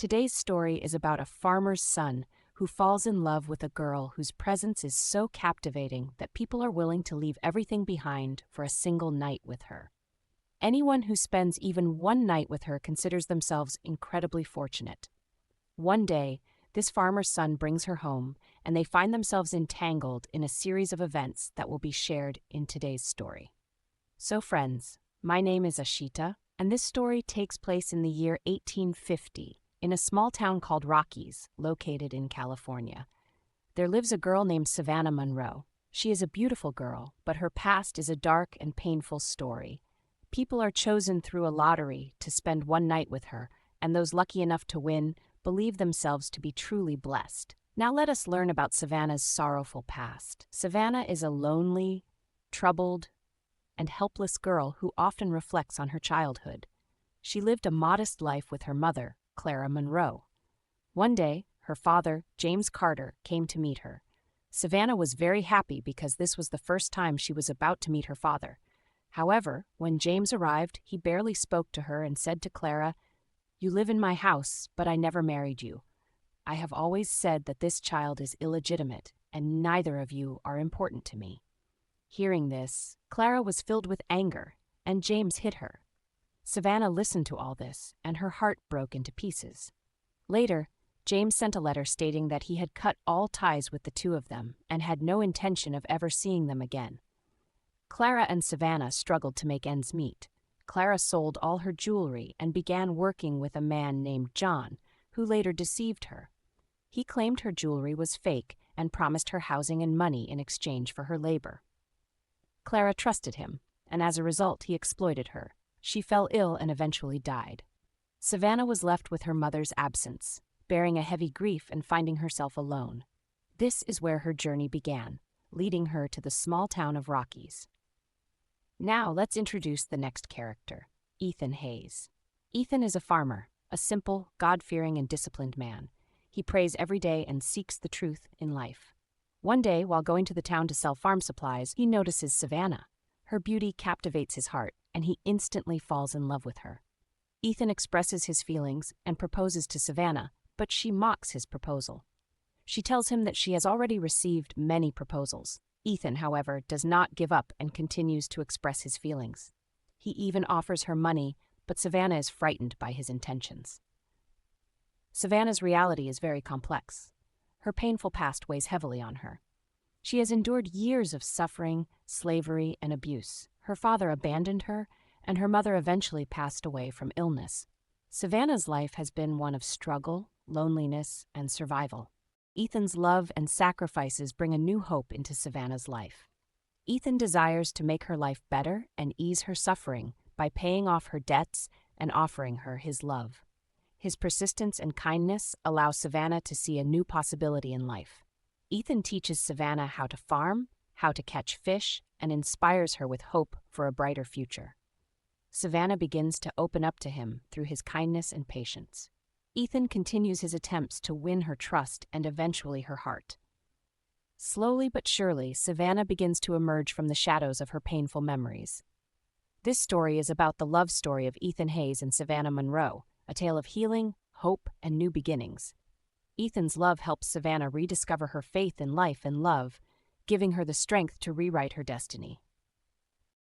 Today's story is about a farmer's son who falls in love with a girl whose presence is so captivating that people are willing to leave everything behind for a single night with her. Anyone who spends even one night with her considers themselves incredibly fortunate. One day, this farmer's son brings her home, and they find themselves entangled in a series of events that will be shared in today's story. So friends, my name is Ashita, and this story takes place in the year 1850 in a small town called Rockies, located in California. There lives a girl named Savannah Monroe. She is a beautiful girl, but her past is a dark and painful story. People are chosen through a lottery to spend one night with her, and those lucky enough to win believe themselves to be truly blessed. Now let us learn about Savannah's sorrowful past. Savannah is a lonely, troubled, and helpless girl who often reflects on her childhood. She lived a modest life with her mother, Clara Monroe. One day, her father, James Carter, came to meet her. Savannah was very happy because this was the first time she was about to meet her father. However, when James arrived, he barely spoke to her and said to Clara, "You live in my house, but I never married you. I have always said that this child is illegitimate, and neither of you are important to me." Hearing this, Clara was filled with anger, and James hit her. Savannah listened to all this, and her heart broke into pieces. Later, James sent a letter stating that he had cut all ties with the two of them and had no intention of ever seeing them again. Clara and Savannah struggled to make ends meet. Clara sold all her jewelry and began working with a man named John, who later deceived her. He claimed her jewelry was fake and promised her housing and money in exchange for her labor. Clara trusted him, and as a result, he exploited her. She fell ill and eventually died. Savannah was left with her mother's absence, bearing a heavy grief and finding herself alone. This is where her journey began, leading her to the small town of Rockies. Now let's introduce the next character, Ethan Hayes. Ethan is a farmer, a simple, God-fearing and disciplined man. He prays every day and seeks the truth in life. One day, while going to the town to sell farm supplies, he notices Savannah. Her beauty captivates his heart, and he instantly falls in love with her. Ethan expresses his feelings and proposes to Savannah, but she mocks his proposal. She tells him that she has already received many proposals. Ethan, however, does not give up and continues to express his feelings. He even offers her money, but Savannah is frightened by his intentions. Savannah's reality is very complex. Her painful past weighs heavily on her. She has endured years of suffering, slavery, and abuse. Her father abandoned her, and her mother eventually passed away from illness. Savannah's life has been one of struggle, loneliness, and survival. Ethan's love and sacrifices bring a new hope into Savannah's life. Ethan desires to make her life better and ease her suffering by paying off her debts and offering her his love. His persistence and kindness allow Savannah to see a new possibility in life. Ethan teaches Savannah how to farm, how to catch fish, and inspires her with hope for a brighter future. Savannah begins to open up to him through his kindness and patience. Ethan continues his attempts to win her trust and eventually her heart. Slowly but surely, Savannah begins to emerge from the shadows of her painful memories. This story is about the love story of Ethan Hayes and Savannah Monroe, a tale of healing, hope, and new beginnings. Ethan's love helps Savannah rediscover her faith in life and love, giving her the strength to rewrite her destiny.